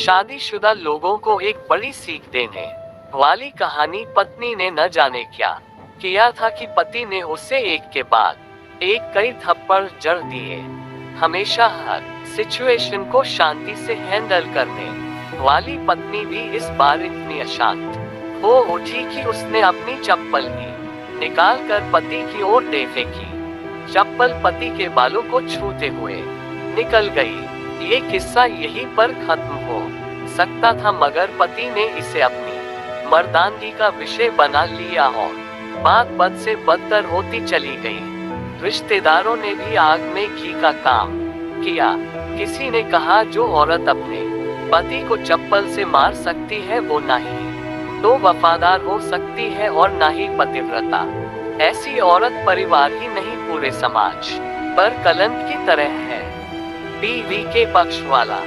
शादीशुदा लोगों को एक बड़ी सीख देने वाली कहानी। पत्नी ने न जाने क्या किया था कि पति ने उसे एक के बाद एक कई थप्पड़ जड़ दिए। हमेशा हर सिचुएशन को शांति से हैंडल करने वाली पत्नी भी इस बार इतनी अशांत हो उठी कि उसने अपनी चप्पल ही निकाल कर पति की ओर दे फेंकी। चप्पल पति के बालों को छूते हुए निकल गई। ये किस्सा यहीं पर खत्म हो सकता था, मगर पति ने इसे अपनी मर्दानगी का विषय बना लिया और बात बद से बदतर होती चली गई। रिश्तेदारों ने भी आग में घी का काम किया। किसी ने कहा जो औरत अपने पति को चप्पल से मार सकती है वो ना ही तो वफादार हो सकती है और ना ही पतिव्रता। ऐसी औरत परिवार ही नहीं पूरे समाज पर कलंक की तरह है। बीवी के पक्ष वाला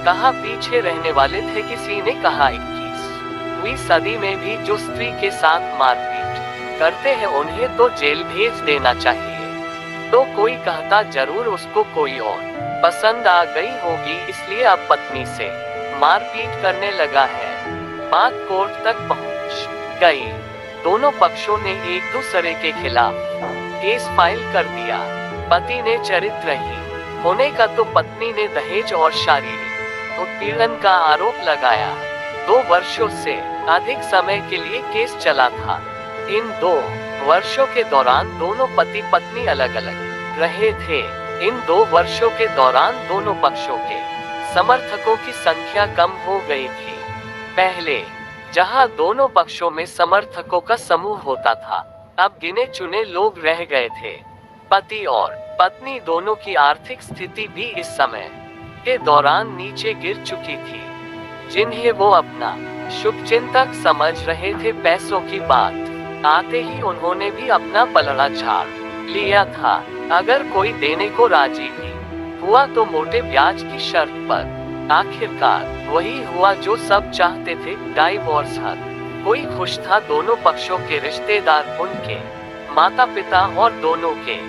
कहा पीछे रहने वाले थे। किसी ने कहा 21वीं सदी में भी जो स्त्री के साथ मारपीट करते हैं उन्हें तो जेल भेज देना चाहिए। तो कोई कहता जरूर उसको कोई और पसंद आ गई होगी इसलिए अब पत्नी से मारपीट करने लगा है। बात कोर्ट तक पहुंच गई। दोनों पक्षों ने एक दूसरे के खिलाफ केस फाइल कर दिया। पति ने चरित्रहीन होने का तो पत्नी ने दहेज और शारीरिक उत्पीड़न का आरोप लगाया। 2 वर्षों से अधिक समय के लिए केस चला था। इन 2 वर्षों के दौरान दोनों पति पत्नी अलग अलग रहे थे। इन 2 वर्षों के दौरान दोनों पक्षों के समर्थकों की संख्या कम हो गई थी। पहले जहां दोनों पक्षों में समर्थकों का समूह होता था, अब गिने चुने लोग रह गए थे। पति और पत्नी दोनों की आर्थिक स्थिति भी इस समय के दौरान नीचे गिर चुकी थी, जिन्हें वो अपना शुभचिंतक समझ रहे थे। पैसों की बात आते ही उन्होंने भी अपना पलड़ा झाड़ लिया था। अगर कोई देने को राजी भी हुआ तो मोटे ब्याज की शर्त पर। आखिरकार वही हुआ जो सब चाहते थे, डाइवोर्स। हर कोई खुश था, दोनों पक्षों के रिश्तेदार, उनके माता पिता और दोनों के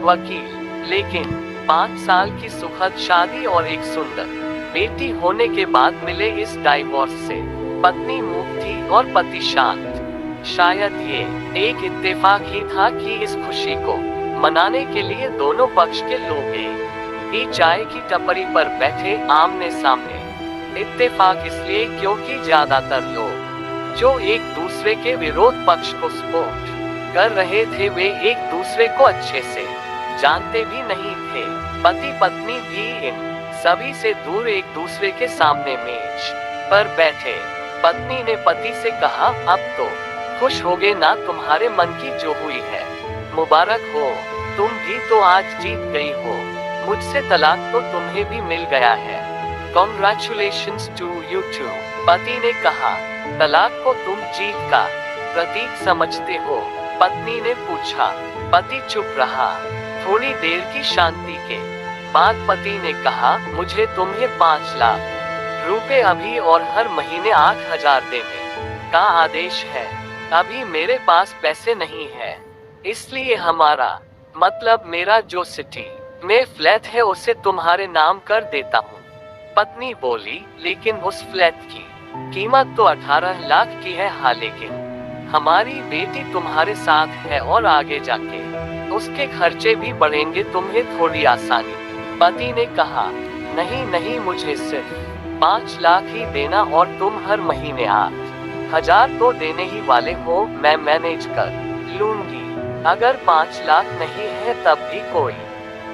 वकील। लेकिन 5 साल की सुखद शादी और एक सुंदर बेटी होने के बाद मिले इस डाइवोर्स से पत्नी मूक थी और पति शांत। शायद ये एक इत्तेफाक ही था कि इस खुशी को मनाने के लिए दोनों पक्ष के लोग एक ही चाय की टपरी पर बैठे आमने सामने। इत्तेफाक इसलिए क्योंकि ज्यादातर लोग जो एक दूसरे के विरोध पक्ष को सपोर्ट कर रहे थे वे एक दूसरे को अच्छे से जानते भी नहीं थे। पति पत्नी भी इन सभी से दूर एक दूसरे के सामने मेज पर बैठे। पत्नी ने पति से कहा अब तो खुश होगे ना, तुम्हारे मन की जो हुई है मुबारक हो, तुम भी तो आज जीत गई हो। मुझसे तलाक तो तुम्हें भी मिल गया है। Congratulations to you too. पति ने कहा तलाक को तुम जीत का प्रतीक समझते हो? पत्नी ने पूछा। पति चुप रहा। थोड़ी देर की शांति के बाद पति ने कहा मुझे तुम्हें 5 लाख रुपए अभी और हर महीने 8,000 देने का आदेश है। अभी मेरे पास पैसे नहीं है, इसलिए हमारा मतलब मेरा जो सिटी में फ्लैट है उसे तुम्हारे नाम कर देता हूँ। पत्नी बोली लेकिन उस फ्लैट की कीमत तो 18 लाख की है। हाँ लेकिन हमारी बेटी तुम्हारे साथ है और आगे जाके उसके खर्चे भी बढ़ेंगे, तुम्हें थोड़ी आसानी। पति ने कहा नहीं नहीं, मुझे सिर्फ 5 लाख ही देना और तुम हर महीने 8,000 तो देने ही वाले हो, मैं मैनेज कर लूंगी। अगर 5 लाख नहीं है तब भी कोई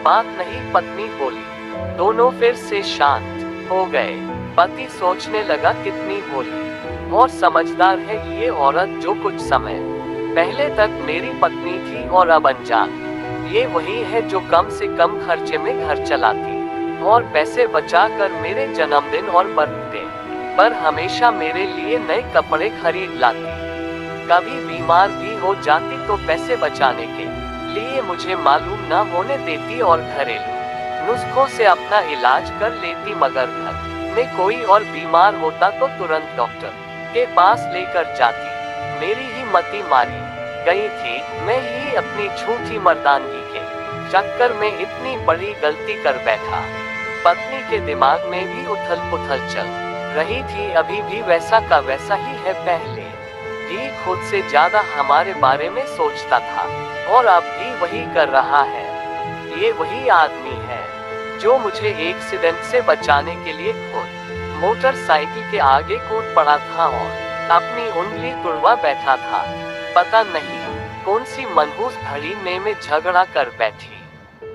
बात नहीं, पत्नी बोली। दोनों फिर से शांत हो गए। पति सोचने लगा कितनी भोली और समझदार है ये औरत जो कुछ समय पहले तक मेरी पत्नी थी और अब अनजान। ये वही है जो कम से कम खर्चे में घर चलाती और पैसे बचाकर मेरे जन्मदिन और बर्थडे पर हमेशा मेरे लिए नए कपड़े खरीद लाती। कभी बीमार भी हो जाती तो पैसे बचाने के लिए मुझे मालूम न होने देती और घरेलू नुस्खों से अपना इलाज कर लेती, मगर घर में कोई और बीमार होता तो तुरंत डॉक्टर के पास लेकर जाती। मेरी ही मति मारी गई थी। मैं ही अपनी झूठी मर्दानगी के चक्कर में इतनी बड़ी गलती कर बैठा। पत्नी के दिमाग में भी उथल पुथल चल रही थी अभी भी वैसा का वैसा ही है, पहले भी खुद से ज्यादा हमारे बारे में सोचता था और अब भी वही कर रहा है। ये वही आदमी है जो मुझे एक्सीडेंट से बचाने के लिए खुद मोटरसाइकिल के आगे कूद पड़ा था और अपनी उंगली तुड़वा बैठा था। पता नहीं कौन सी मनहूस घड़ी में झगड़ा कर बैठी।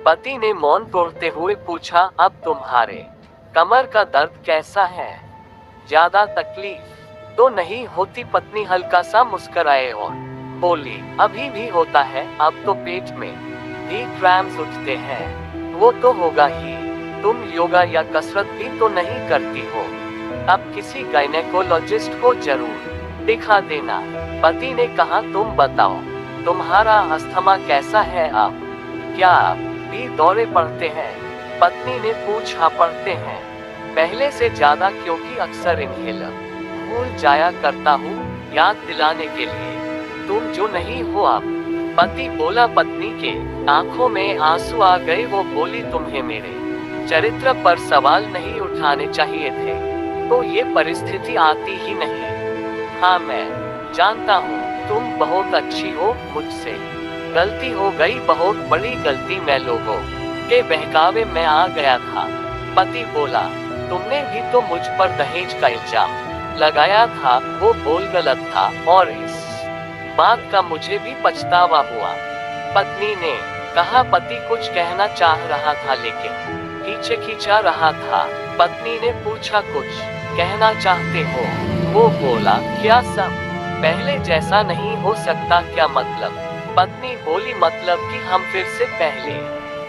पति ने मौन तोड़ते हुए पूछा, अब तुम्हारे कमर का दर्द कैसा है? ज्यादा तकलीफ तो नहीं होती? पत्नी हल्का सा मुस्कुराए और बोली, अभी भी होता है, अब तो पेट में भी क्रैम्स उठते हैं। वो तो होगा ही, तुम योगा या कसरत भी तो नहीं करती हो। अब किसी गायनेकोलॉजिस्ट को जरूर दिखा देना। पति ने कहा, तुम बताओ तुम्हारा अस्थमा कैसा है? अब क्या आप भी दौरे पड़ते हैं? पत्नी ने पूछा, पड़ते हैं, पहले से ज्यादा, क्योंकि अक्सर इनहेलर भूल जाया करता हूँ याद दिलाने के लिए। तुम जो नहीं हो अब। पति बोला। पत्नी के आंखों में आंसू आ गए। वो बोली, तुम्हें मेरे चरित्र पर सवाल नहीं उठाने चाहिए थे, तो ये परिस्थिति आती ही नहीं। हाँ मैं जानता हूँ तुम बहुत अच्छी हो, मुझसे गलती हो गई, बहुत बड़ी गलती। मैं लोगों के बहकावे में आ गया था। पति बोला, तुमने भी तो मुझ पर दहेज का इल्जाम लगाया था। वो बोल गलत था और इस बात का मुझे भी पछतावा हुआ। पत्नी ने कहा। पति कुछ कहना चाह रहा था लेकिन पीछे खींचा रहा था। पत्नी ने पूछा, कुछ कहना चाहते हो? वो बोला, क्या सब पहले जैसा नहीं हो सकता? क्या मतलब? पत्नी बोली, मतलब कि हम फिर से पहले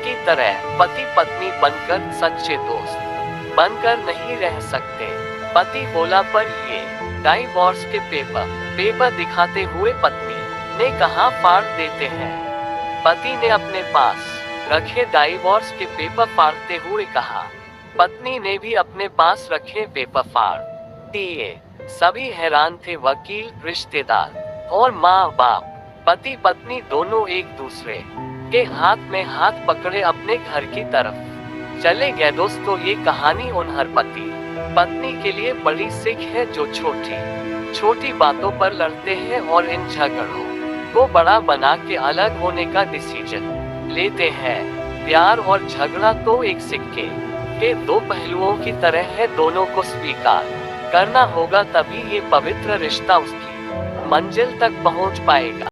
की तरह पति पत्नी बनकर, सच्चे दोस्त बनकर नहीं रह सकते। पति बोला, पर ये डाइवोर्स के पेपर दिखाते हुए पत्नी ने कहा, फाड़ देते हैं। पति ने अपने पास रखे डाइवोर्स के पेपर फाड़ते हुए कहा। पत्नी ने भी अपने पास रखे पेपर फाड़ दिए। सभी हैरान थे, वकील, रिश्तेदार और माँ बाप। पति पत्नी दोनों एक दूसरे के हाथ में हाथ पकड़े अपने घर की तरफ चले गए। दोस्तों, ये कहानी उन हर पति पत्नी के लिए बड़ी सीख है जो छोटी छोटी बातों पर लड़ते हैं और इन झगड़ों को बड़ा बना के अलग होने का डिसीजन लेते हैं। प्यार और झगड़ा तो एक सिक्के के दो पहलुओं की तरह है, दोनों को स्वीकार करना होगा, तभी ये पवित्र रिश्ता उसकी मंजिल तक पहुंच पाएगा।